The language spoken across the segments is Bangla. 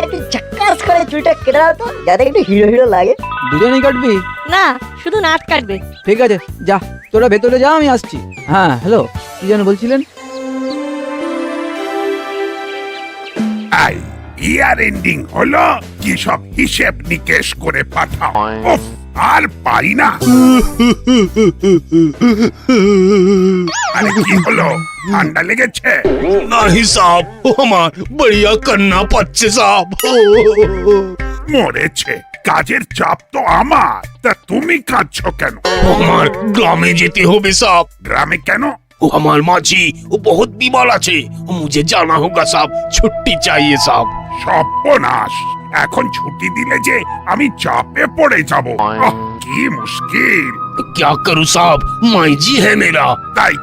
একটু চাক্কাস করে চুলটা কেটে দাও তো, যাতে একটু হিরো হিরো লাগে। দুজনেই কাটবি? না, শুধু নাট কাটবে। ঠিক আছে, যা তোরা ভেতরে যা, আমি আসছি। হ্যাঁ হ্যালো, কি যেন বলছিলেন? ইয়ার এন্ডিং হলো, কি সব হিসেব নিকেশ করে পাঠাও। উফ, আর পারি না। আরে কি হলো, ঠান্ডা লেগেছে? नहीं साहब, वो हमार बढ़िया करना पच्चे साहब। মরেছে, কাজের চাপ তো আমার, তা তুমি কাঁদছো কেন? हमार ग्रामे जेते होबे साहब। গ্রামে কেন? वो हमार माची वो बहुत बीमार আছে, मुझे जाना होगा साहब, छुट्टी चाहिए साहब। সর্বনাশ, এখন ছুটি দিলে যে আমি চাপে পড়ে যাব। কি মুশকিল। क्या करूं साहब, माई जी है मेरा। তাই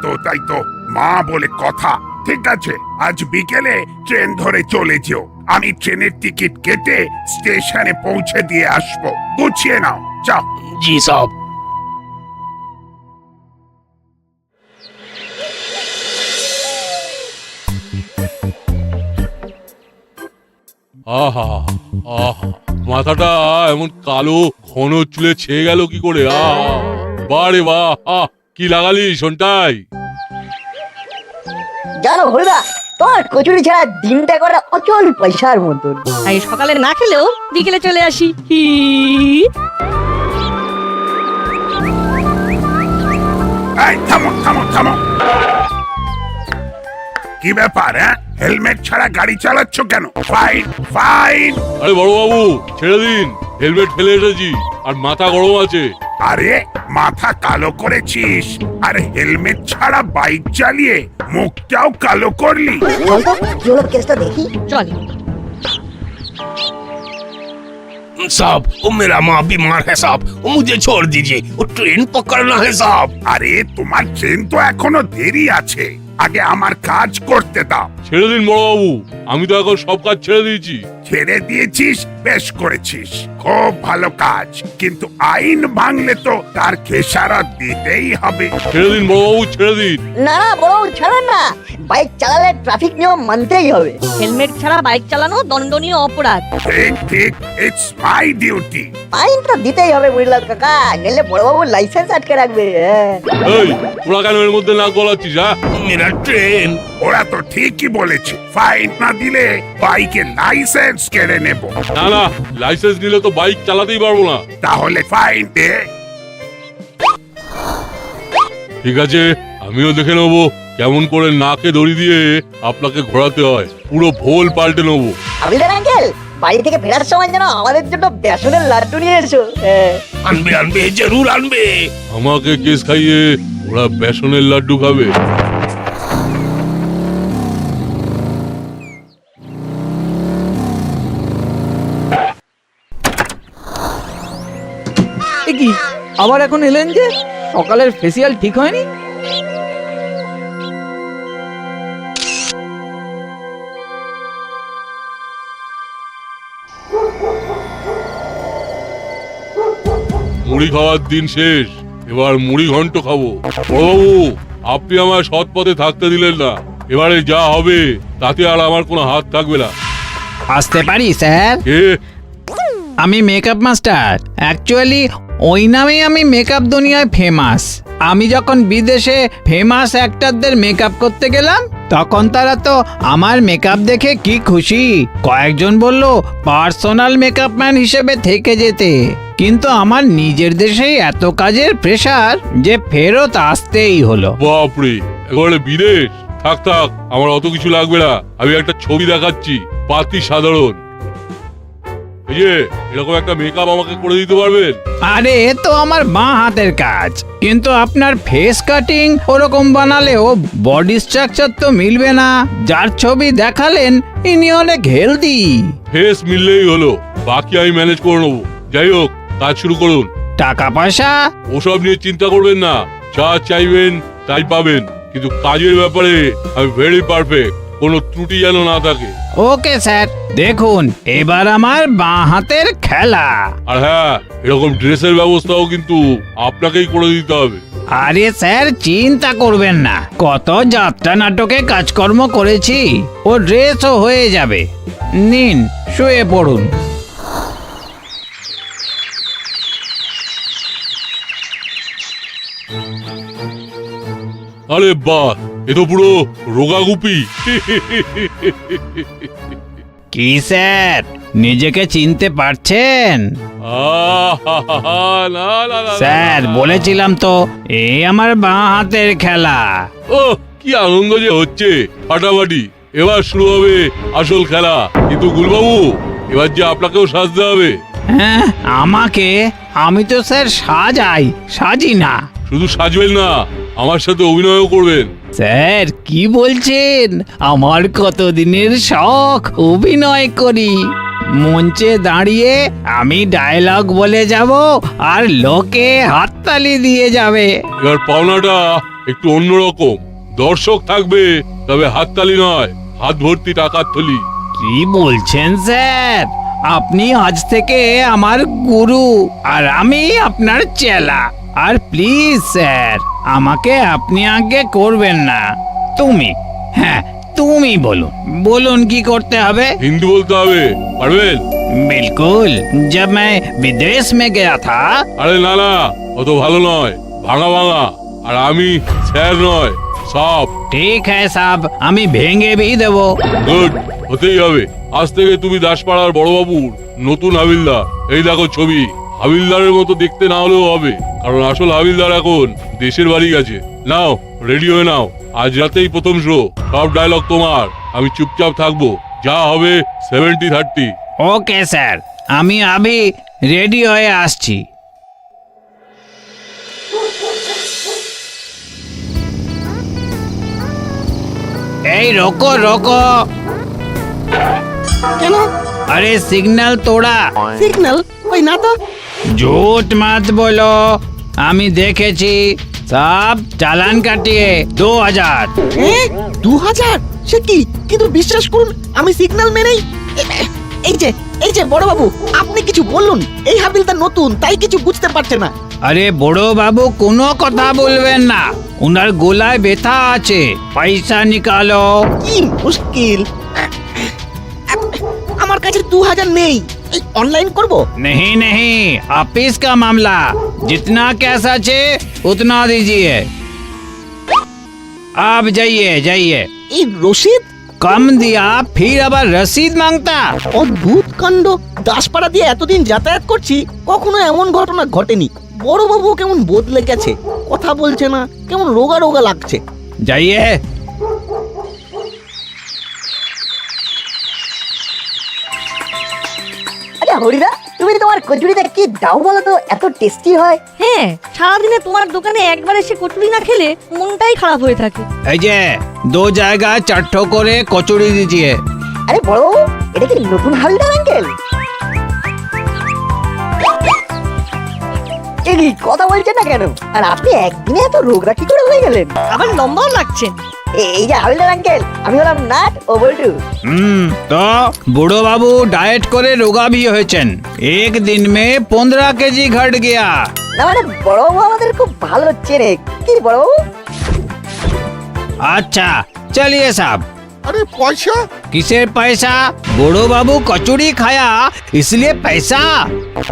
তো মা বলে কথা। ঠিক আছে, আজ বিকেলে ট্রেন ধরে চলে যেও। আমি ট্রেনের টিকিট কেটে স্টেশনে পৌঁছে দিয়ে আসবো। গুছিয়ে নাও, যাও। जी साहब। আহা আহা, মাথাটা এমন কালো ঘন চুলে ছেয়ে গেল কি করে? বারে বাহ, কি লাগালি শোনটাই? জানো হলদা, তোমার কচুরি ছাড়া দিনটা করা অচল পয়সার মতন। তাই সকালে না খেলেও বিকেলে চলে আসি। এই থামো থামো থামো, কি ব্যাপার? হেলমেট ছাড়া গাড়ি চালাচ্ছ কেন? Fine fine. আরে বড় বাবু, ছেড়ে দিন, হেলমেট ফেলে এসেছি আর মাথা গরম আছে। আরে মাথা কালো করেছিস, আর হেলমেট ছাড়া বাইক চালিয়ে মুখটাও কালো করলি। বলতো কি হলো কেসটা দেখি। চল। साहब वो मेरा माँ बीमार है साहब, वो मुझे छोड़ दीजिए, वो ट्रेन पकड़ना है साहब। আরে তোমার ট্রেন তো এখনো দেরি আছে, আগে আমার কাজ করতে দাও। ছেড়ে দিন বড় বাবু, আমি তো এখন সব কাজ ছেড়ে দিয়েছি। ছেড়ে দিয়েছিস, বেশ করেছিস, খুব ভালো কাজ, কিন্তু আইন ভাঙলে তো তার খেসারত দিতেই হবে। ছেড়ে দিন বড় বাবু, ছেড়ে দিন। না না বড় ছাড়ো না, বাইক চালালে ট্রাফিক নিয়ম মানতেই হবে। হেলমেট ছাড়া বাইক চালানো দণ্ডনীয় অপরাধ। ঠিক ঠিক, ইটস মাই ডিউটি। আইন তো দিতেই হবে বুঝলাম কাকা, নইলে বড়বাবুর লাইসেন্স আটকে রাখবে। এই তোরা কেন এর মধ্যে নাক গলাচ্ছিস? मेरा ट्रेन। ওরা তো ঠিকই বলেছে, ফাইন না দিলে বাইকের লাইসেন্স কেড়ে নেব। না না, লাইসেন্স নিলে তো বাইক চালাতেই পারবো না। তাহলে ফাইন দে। ঠিক আছে, আমিও দেখে নেবো কেমন করে নাকে দড়ি দিয়ে আপনাকে ঘোরাতে হয়, পুরো ভোল পাল্টে নেবো। আবিদার আঙ্কেল, বাড়ি থেকে ফেরার সময় যেন আমাদের জন্য বেসনের লাড্ডু নিয়ে এসো। अनबे अनबे जरूर अनबे। আমাকে কেস খাইয়ে ওরা বেসনের লাড্ডু খাবে। এ কি, আবার এখন এলেন যে? সকালের ফেসিয়াল ঠিক হয়নি? মুড়ি খাওয়ার দিন শেষ, এবার মুড়ি ঘন্ট খাবো। বড়বাবু, আপনি আমার সৎ পথে থাকতে দিলেন না, এবারে যা হবে তাতে আর আমার কোনো হাত থাকবে না। আসতে পারি স্যার? কে? আমি মেকআপ মাস্টার। অ্যাকচুয়ালি ওই নামেই আমি মেকআপ দুনিয়ায় ফেমাস। আমি যখন বিদেশে ফেমাস অ্যাক্টরদের মেকআপ করতে গেলাম, তখন তারা তো আমার মেকআপ দেখে কি খুশি, কয়েকজন বলল পার্সোনাল মেকআপ ম্যান হিসেবে থেকে যেতে। কিন্তু আমার নিজের দেশেই এত কাজের প্রেসার যে ফেরত আসতেই হলো। বাপরে, এবারে বিদেশ? থাক থাক, আমার অত কিছু লাগবে না, আমি একটা ছবি দেখাচ্ছি, পাতি সাধারণ। এই যে এরকম একটা মেকআপ আমাকে করে দিতে পারবেন? আরে এ তো আমার বাঁ হাতের কাজ, কিন্তু আপনার ফেস কাটিং ওরকম বানালেও বডি স্ট্রাকচার তো মিলবে না। যার ছবি দেখালেন ইনি অনেক হেলদি। ফেস মিললেই হলো, বাকি আমি ম্যানেজ করে নেবো। যাই হোক, কাজ শুরু করুন। টাকা পয়সা ওসব নিয়ে চিন্তা করবেন না, যা চাইবেন তাই পাবেন, কিন্তু কাজের ব্যাপারে আমি ভেরি পারফেক্ট, কোনো ত্রুটি যেন না থাকে। ওকে স্যার, দেখুন এবার আমার বাঁ হাতের খেলা। আর হ্যাঁ, এরকম ড্রেসের ব্যবস্থাও কিন্তু আপনাকেই করে দিতে হবে। আরে স্যার চিন্তা করবেন না, কত যাত্রা নাটকে কাজকর্ম করেছি, ও ড্রেসও হয়ে যাবে। নিন শুয়ে পড়ুন। আরে বাহ, এ তো পুরো রোগাগুপি। কি স্যার নিজেকে চিনতে পারছেন? আহাহাহা, না না না, স্যার বলেছিলাম তো, এ আমার বাঁ হাতের খেলা। ও কি আনন্দ যে হচ্ছে, ফাটাফাটি। এবার শুরু হবে আসল খেলা। কিন্তু গুলবাবু, এবার যে আপনাকেও সাজতে হবে। হ্যাঁ আমাকে? আমি তো স্যার সাজি না। শুধু সাজবেন না, আমার সাথে অভিনয়ও করবেন। স্যার কি বলছেন? আমার কতদিনের শখ অভিনয় করি। মঞ্চে দাঁড়িয়ে আমি ডায়লগ বলে যাব আর লোকে হাততালি দিয়ে যাবে। এবার পাওনাটা একটু অন্যরকম। দর্শক থাকবে, তবে হাততালি নয়, হাত ভর্তি টাকার থলি। কি বলছেন স্যার? আপনি আজ থেকে আমার গুরু আর আমি আপনার চেলা। আর প্লিজ স্যার, আমাকে আপনি আগে করবেন না, তুমি। হ্যাঁ তুমি বলুন কি করতে হবে? হিন্দি বলতে হবে, পারবেন? बिल्कुल, जब मैं विदेश में गया था। আরে না না, অত ভালো নয়, ভাঙা ভাঙা। আর আমি স্যার নয়, সাপ। ठीक है साहब, আমি ভেঙে भी দেবো। গুড, হতেই হবে। আজ থেকে তুমি দাসপাড়ার বড়বাবুর নতুন হাবিলদার। এই দেখো ছবি। হাবিলদারের মতো দেখতে না হলেও হবে, কারণ আসল হাবিলদার এখন দেশের বাড়ি গেছে। নাও রেডি হয়ে নাও, আজ রাতেই প্রথম শো। সব ডায়লগ তোমার, আমি চুপচাপ থাকবো। যা হবে 70-30। ওকে স্যার, আমি আবি রেডি হয়ে আসছি। এই রোকো রোকো। কেন? अरे सिग्नल तोड़ा। সিগন্যাল ওই না তো। झूठ मत बोलो, আমি দেখেছি। সব চালান কাটিয়ে 2000। 2000? সে কি? কিন্তু বিশ্বাস করুন, আমি সিগন্যাল মেনেই। এই যে বড় বাবু, আপনি কিছু বলুন। এই হাবিলদার নতুন, তাই কিছু বুঝতে পারছে না। আরে বড় বাবু কোনো কথা বলবেন না, উনার গলায় ব্যথা আছে। পয়সা নিকালো। কি মুশকিল, আমার কাছে 2000 নেই। এই অনলাइन করব? नहीं नहीं, ऑफिस का मामला। जितना कैश আছে उतना दीजिए। आप जाइए जाइए। এই রশিদ? कम दिया फिर আবার রসিদ মাংতা। অদ্ভুত কাণ্ড। দাসপাড়া দিয়ে এতদিন যাতায়াত করছি, কখনো এমন ঘটনা ঘটেনি। বড় বাবু কেমন বদলে গেছে, কথা বলছে না, কেমন রোগা রোগা লাগছে। जाइए। আচ্ছা হরিদা, তুমি তোমার কচুরিটা কি দাও বলো তো, এত টেস্টি হয়। হ্যাঁ, সারাদিনে তোমার দোকানে একবার এসে কচুরি না খেলে মনটাই খারাপ হয়ে থাকে। এই যে 2 জায়গায় 4 করে কচুরি দিজিয়ে। আরে বড় বাবু, এটা কি নতুন হাবিলদার আঙ্কেল? এই কথা বলছেন না কেন? আর আপনি একদিনে এত রোগরা কি করে হয়ে গেলেন? আবার লম্বাও লাগছেন। এই যে হাবিলদার আঙ্কেল, আমি হলাম নাট ও বল্টু। তো বুড়ো বাবু ডায়েট করে রোগা भी হয়েছেন। एक दिन में 15 কেজি ঘট গয়া। না মানে বড় বাবু আমাদের খুব ভালো চেনে। কি বড় বাবু? अच्छा चलिए साहब। अरे पैसा? किसेर पैसा? बुढ़ो बाबू कचौड़ी खाया इसलिए पैसा।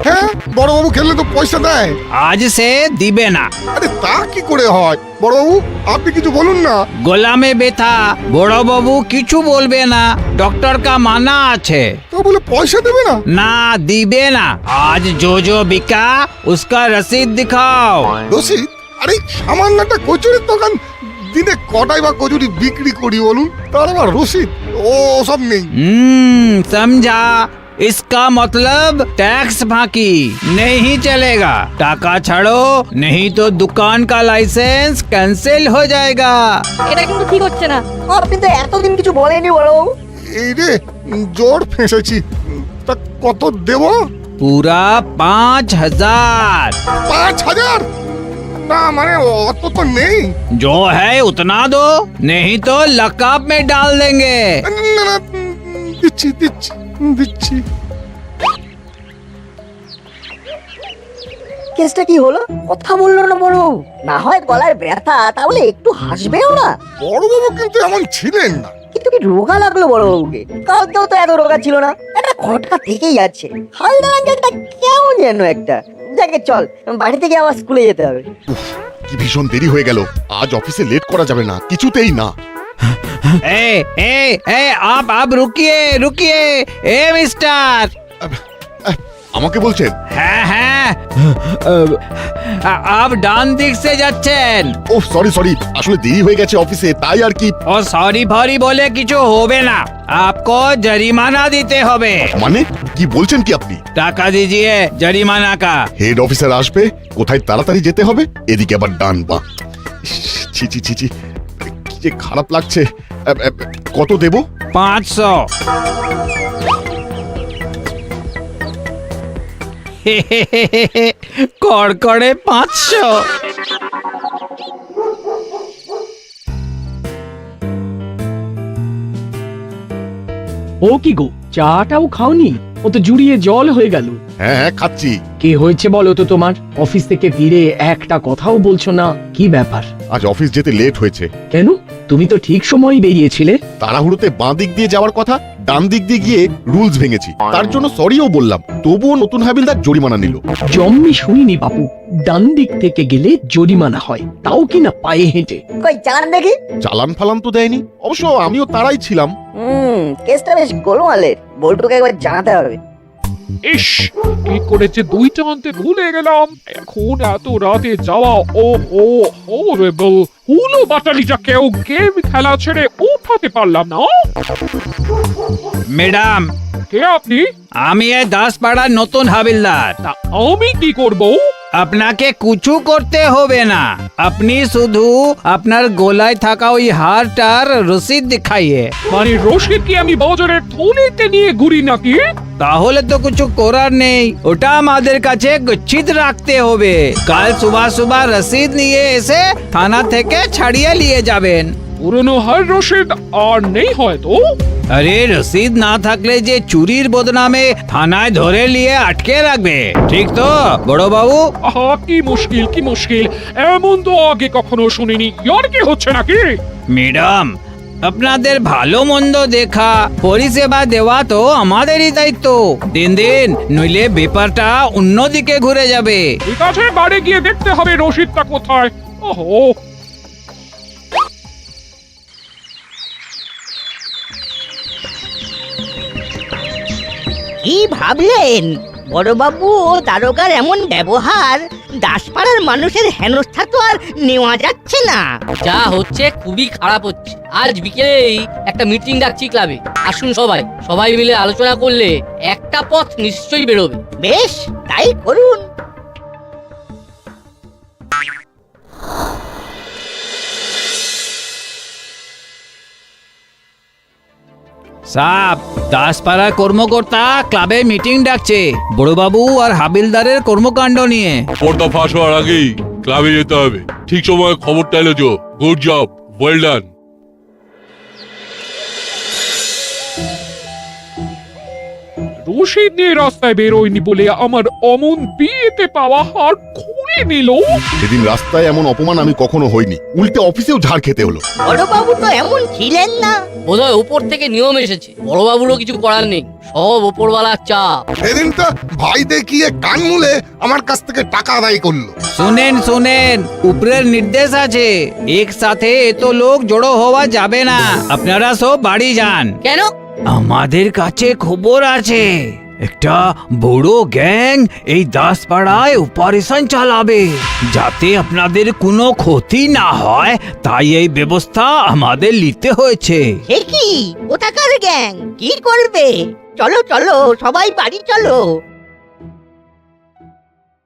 হ্যাঁ, বড়বাবু খেলে তো পয়সা দেয়। आज से दिबे ना। আরে তা কি করে হয়? বড়বাবু আপনি কিছু বলুন না। गोला में बेथा बड़ो बाबू किचु बोलबे ना, डॉक्टर का माना আছে। তো বলে পয়সা দেবে না? ना दिबे ना। आज जो बिका उसका रसीद दिखाओ। রসিদ? আরে সামান্য একটা কচুরির দোকান, দিনে কটাই বা কচুরি বিক্রি করি বলুন? তার আবার রসিদ ও সব নেই। समझा। इसका मतलब टैक्स बाकी नहीं चलेगा। टाका ছাড়ো, नहीं तो दुकान का लाइसेंस कैंसिल हो जाएगा। এটা কিন্তু ঠিক হচ্ছে না। আপনি তো এতদিন কিছু বলেনি বড় বাবু। এই রে, জোর ফেঁসেছি। তা কত দেব? पूरा 5000। 5000? না মানে অত তো নেই। जो है उतना दो, नहीं तो लकअप में डाल देंगे। না না, দিচ্ছি দিচ্ছি দিচ্ছি। কেসটা কি হলো? কথা বললো না বড়বাবু? না হয় গলার ব্যথা, তাহলে একটু হাসবেও না? বড়বাবু কিন্তু এমন ছিলেন না। কিন্তু কি রোগা লাগলো বড়বাবুকে? কালকেও তো এত রোগা ছিল না, একটা খটকা থেকেই যাচ্ছে। হালদার আঙ্কেলটা কেমন যেন একটা। যাকে চল, বাড়ি থেকে আবার স্কুলে যেতে হবে। কি ভীষণ দেরি হয়ে গেল, আজ অফিসে লেট করা যাবে না, কিছুতেই না। ए ए ए आप रुकिए रुकिए ए मिस्टर। আমাকে বলছেন? হ্যাঁ হ্যাঁ आप ডান দিক से যাচ্ছেন। ও সরি সরি, আসলে দেরি হয়ে গেছে অফিসে, তাই আর কি। ও সরি ফরি বলে কিছু হবে না, आपको জরিমানা দিতে হবে। মানে কি বলছেন কি আপনি? টাকা দিজিয়ে জরিমানা কা। হেড অফিসার আসবে, কোথায় তাড়াতাড়ি যেতে হবে, এদিকে আবার ডান বা। ছি ছি ছি ছি, কি যে খারাপ লাগছে। কত দেব? 500। কড়কড়ে 500। ও কি গো, চাটাও খাওনি? ও তো জুড়িয়ে জল হয়ে গেল। হ্যাঁ হ্যাঁ খাচ্ছি। কি হয়েছে বলো তো তোমার? অফিস থেকে ফিরে একটা কথাও বলছো না, কি ব্যাপার? আজ অফিস যেতে লেট হয়েছে। কেন? তুমি তো ঠিক সময় বেরিয়েছিলে। তাড়াহুড়োতে বাঁ দিক দিয়ে যাওয়ার কথা, ডান দিক দিয়ে গিয়ে রুলস ভেঙেছি, তার জন্য সরিও বললাম, তবুও নতুন হাবিলদার জরিমানা নিল। জম্মি শুনিনি বাপু, ডান দিক থেকে গেলে জরিমানা হয়, তাও কিনা পায়ে হেঁটে। কই চালান দেখি। চালান ফালান তো দেয়নি, অবশ্য আমিও তারাই ছিলাম। কেসটা বেশ গোলমালের, বল্টুকে একবার জানাতে হবে। ইস, কি করেছে দুইটা আনতে ভুলে গেলাম। এখন এত রাতে যাওয়া, ও ও হরিবল। হুলো বাটালিটা কেউ গেম খেলা ছেড়ে উঠাতে পারলাম না। ম্যাডাম, কে আপনি? আমি এই দাসপাড়ার নতুন হাবিলদার। তা আমি কি করব? আপনাকে কিছু করতে হবে না, আপনি শুধু আপনার গলায় থাকা ওই হারটার রসিদ দেখাইয়ে। মানে রশিদ কি আমি বাজারের থলিতে নিয়ে ঘুরি নাকি? তাহলে তো কিছু করার নেই, ওটা আমাদের কাছে গচ্ছিত রাখতে হবে। কাল সুবহ সুবহ রসিদ নিয়ে এসে থানা থেকে ছাড়িয়ে নিয়ে যাবেন। পুরনো হার রশিদ আর নেই হয়তো। আরে রসিদ না থাকলে যে চুরির বদনামে থানায় ধরে নিয়ে আটকে রাখবে, ঠিক তো বড় বাবু? আহা, কি মুশকিল কি মুশকিল, এমন তো আগে কখনো শুনিনি। ইয়ার কি হচ্ছে নাকি? ম্যাডাম, আপনাদের ভালো মন্দ দেখা পরিষেবা দেওয়া তো আমাদেরই দায়িত্ব। দিন দিন নইলে ব্যাপারটা অন্যদিকে ঘুরে যাবে। ঠিক আছে, বাড়ি গিয়ে দেখতে হবে রশিদটা কোথায়। ওহো, কি ভাবলেন বড়বাবু? ও দারোগার এমন ব্যবহার, দাসপাড়ার মানুষের হেনস্থা তো আর নেওয়া যাচ্ছে না। যা হচ্ছে খুবই খারাপ হচ্ছে। আজ বিকেলেই একটা মিটিং ডাকছি ক্লাবে, আসুন সবাই। সবাই মিলে আলোচনা করলে একটা পথ নিশ্চয়ই বেরোবে। বেশ, তাই করুন। সাপ, দাসপাড়ার কর্মকর্তা ক্লাবে মিটিং ডাকছে বড়বাবু আর হাবিলদারের কর্মকাণ্ড নিয়ে। পর্দা ফাঁস হওয়ার আগেই ক্লাবে যেতে হবে। ঠিক সময় খবরটা এলো। Good job, well done. Rashid নিয়ে রাস্তায় বেরোয়নি বলে আমার অমন বিয়েতে পাওয়া হার খুঁড়ে নিল। সেদিন রাস্তায় এমন অপমান আমি কখনো হইনি, উল্টে অফিসেও ঝাড় খেতে হলো। বড়বাবু তো এমন ছিলেন না। বোধহয় উপর থেকে নিয়ম এসেছে, বড়বাবুরও কিছু করার নেই, সব ওপরওয়ালার চাপ। সেদিন তো ভাই দেখিয়ে কান মুলে আমার কাছ থেকে টাকা আদায় করলো। শুনেন শুনেন, উপরের নির্দেশ আছে, একসাথে এত লোক জড়ো হওয়া যাবে না। আপনারা সব বাড়ি যান। কেন? আমাদের কাছে খবর আছে, একটা বড় গ্যাং এই দাসপাড়ায় অপারেশন চালাবে, যাতে আপনাদের কোনো ক্ষতি না হয়, তাই এই ব্যবস্থা আমাদের নিতে হয়েছে। এ কি কোথাকার গ্যাং? কি করবে? চলো চলো, সবাই বাড়ি চলো।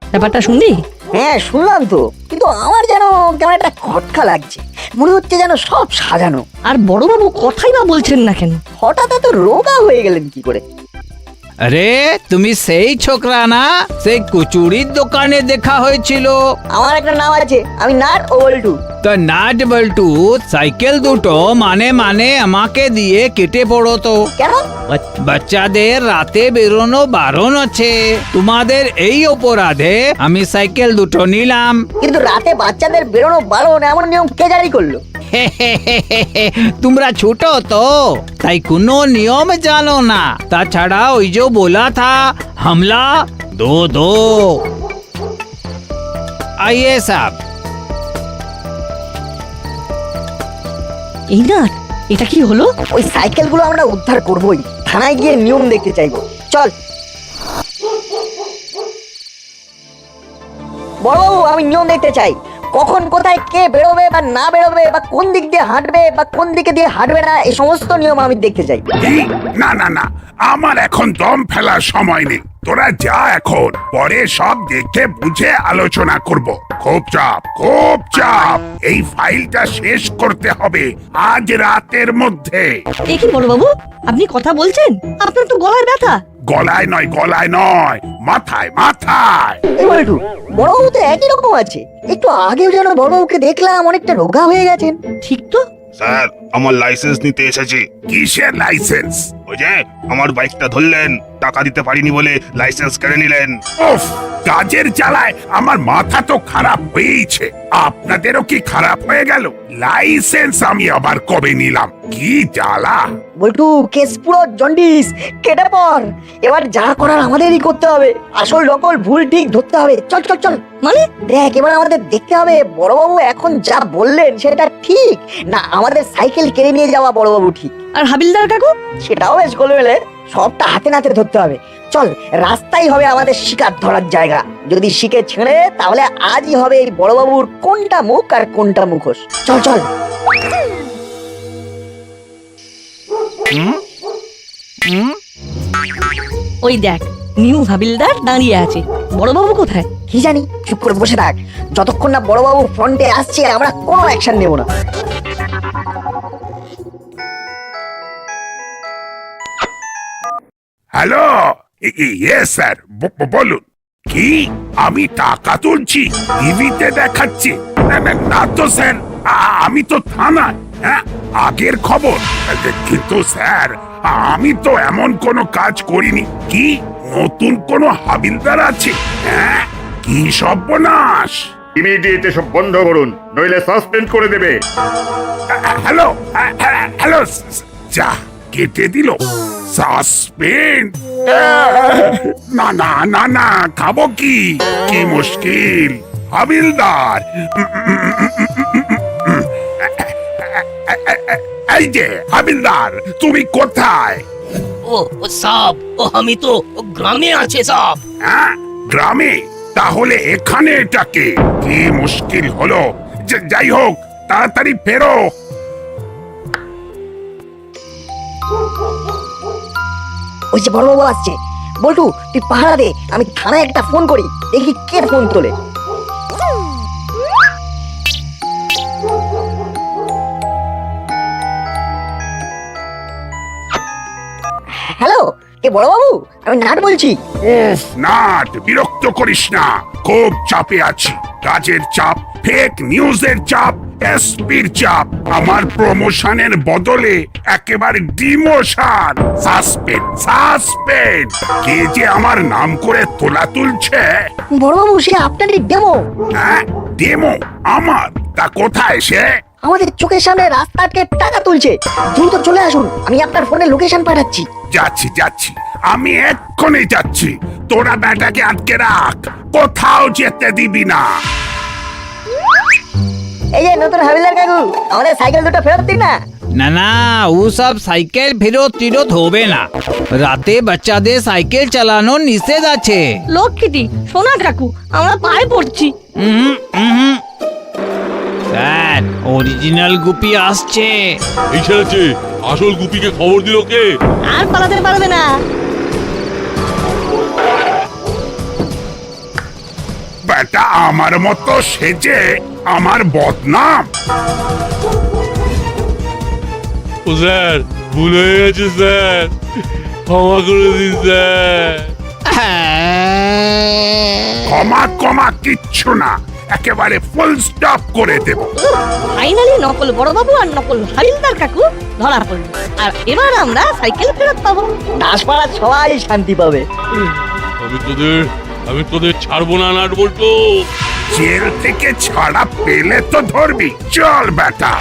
ব্যাপারটা শুনলি? হ্যাঁ শুনলাম তো, কিন্তু আমার যেন কেমন একটা খটকা লাগছে। মনে হচ্ছে যেন সব সাজানো। আর বড়বাবু কথাই বা বলছেন না কেন? হঠাৎ এত রোগা হয়ে গেলেন কি করে? আরে তুমি সেই ছোকরা না, সেই কচুরির দোকানে দেখা হয়েছিল। আমার একটা নাম আছে, আমি নাট ও বল্টু। তো নাট বল্টু সাইকেল দুটো মানে আমাকে দিয়ে কেটে পড়ো তো। কেন? বাচ্চাদের রাতে বেরোনো বারণ আছে, তোমাদের এই অপরাধে আমি সাইকেল দুটো নিলাম। কিন্তু রাতে বাচ্চাদের বেরোনো বারণ এমন নিয়ম কে জারি করলো? তোমরা ছোট তো, তাই কোনো নিয়ম জানো না। তাছাড়া ওই যে बोला था हमला दो दो। आइए साहब। এই না, এটা কি হলো? ওই সাইকেলগুলো আমরা উদ্ধার করবই, থানায় গিয়ে নিয়ম দেখতে চাইবো। চল বড়বাবু, আমি নিয়ম দেখতে চাই। কখন কোথায় কে বেরোবে বা না বেরোবে, বা কোন দিক দিয়ে হাঁটবে বা কোন দিকে দিয়ে হাঁটবে না, এই সমস্ত নিয়ম আমি দেখতে চাই। কি? না না না, আমার এখন দম ফেলার সময় নেই। তোরা যা, এখন পরে সব দেখে বুঝে আলোচনা করব। খুব চাপ। এই ফাইলটা শেষ করতে হবে আজ রাতের মধ্যে। এ কি বড়বাবু, আপনি কথা বলছেন? আপনার তো গলায় ব্যথা। গলায় নয়, মাথায়। এবার একটু বড়বাবু তো একই রকম আছে। একটু আগেও যেন বড়বাবুকে দেখলাম অনেকটা রোগা হয়ে গেছেন। ঠিক তো। স্যার, আমার লাইসেন্স নিতে এসেছি। কিসের লাইসেন্স? ওই যে আমার বাইকটা ধরলেন, টাকা দিতে পারিনি বলে লাইসেন্স কেড়ে নিলেন। উফ, কাজের জ্বালায় আমার মাথা তো খারাপ হয়েইছে। আপনাদেরও কি খারাপ হয়ে গেল? লাইসেন্স আমি আবার কবে নিলাম? কি জ্বালা! বল্টু, কেস পুরো জন্ডিস, কেটে পর। এবার যা করার আমাদেরই করতে হবে। আসল নকল ভুল ঠিক ধরতে হবে। চল। মানে দেখ, এবার আমাদের দেখতে হবে বড়বাবু এখন যা বললেন সেটা ঠিক না আমাদের সাইকেল কেড়ে নিয়ে যাওয়া বড়বাবু ঠিক। আর হাবিলদার কাকু? সেটাও বেশ গোলমেলে, সবটা হাতে নাতে ধরতে হবে। চল, রাস্তাই হবে আমাদের শিকার ধরার জায়গা। যদি শিখে ছেড়ে, তাহলে আজই হবে এই বড়বাবুর কোনটা মুখ আর কোনটা মুখোশ। চল। ওই দেখ, নিউ হাবিলদার দাঁড়িয়ে আছে। বড়বাবু কোথায়? কি জানি, চুপ করে বসে থাক। যতক্ষণ না বড়বাবু ফ্রন্টে আসছে আমরা কোনো অ্যাকশন নেব না। হ্যালো, ইয়েস স্যার, বলুন। কি? আমি টাকা তুলছি? টিভিতে দেখাচ্ছে? না তো স্যার, আমি তো থানায়। হ্যাঁ, আগের খবর। কিন্তু স্যার, আমি তো এমন কোনো কাজ করিনি। কি নতুন কোনো হাবিলদার আছে? হ্যাঁ, কি সর্বনাশ! ইমিডিয়েট এসব বন্ধ করুন, নইলে সাসপেন্ড করে দেবে। হ্যালো, যা কেটে দিল। সাসপেন্ড? না, খাবো কি মুশকিল। হাবিলদার, এই যে হাবিলদার, তুমি কোথায়? ও সাব, আমি তো গ্রামে আছে সাব। হ্যাঁ, গ্রামে? তাহলে এখানে এটাকে কি মুশকিল হলো। যাই হোক, তাড়াতাড়ি ফেরো। ওই যে বড়বাবু আসছে। বল্টু, তুই পাহারা দে, আমি থানায় একটা ফোন করি, দেখি কে ফোন তোলে। হ্যালো, কে বড়বাবু? আমি নাট বলছি। উফ, নাট, বিরক্ত করিস না। খুব চাপে আছি। কাজের চাপ, ফেক নিউজের চাপ, এসপির চাপ। আমার প্রমোশনের বদলে একেবারে ডিমোশন। সাসপেন্ড। কে যে আমার নাম করে তোলা তুলছে? বড়বাবু, সে আপনারই ডেমো। হ্যাঁ, ডেমো আমার? তা কোথায় সে? আমাদের চোখের সামনে রাস্তা আটকে টাকা তুলছে। দ্রুত চলে আসুন, আমি আপনার ফোনে লোকেশন পাঠাচ্ছি। যাচ্ছি, আমি এক্ষুনি যাচ্ছি। তোরা ব্যাটাকে আটকে রাখ, কোথাও যেতে দিবি না। এই যে নতুন হাবিলদার কাকু, আমাদের সাইকেল দুটো ফেরত দিন না। না, ও সব সাইকেল ফেরত হবে না। রাতে বাচ্চাদের সাইকেল চালানো নিষেধ আছে। লক্ষ্মীটি, সোনা কাকু, আমরা পায়ে পড়ছি। স্যার, অরিজিনাল গুপি আসছে। এই ছেড়েছে, আসল গুপিকে খবর দিল কে? আর পালাতে পারবে না। বেটা আমার মতো সেজে আমার বদনাম। ও স্যার, ভুল হয়ে গেছে স্যার। ক্ষমা করে দিন স্যার। কমা কমা কিচ্ছু না, একেবারে ফুল স্টপ করে দেব। ফাইনালি নকল বড়বাবু আর নকল হাবিলদার কাকু ধরা পড়লো, আর এবার আমরা সাইকেল ফেরত পাবো। দাসপাড়ার সবাই শান্তি পাবে। আমি তোদের ছাড়বো না, নাট বল্টু। জেল থেকে ছাড়া পেলে তো ধরবি, চল বেটা।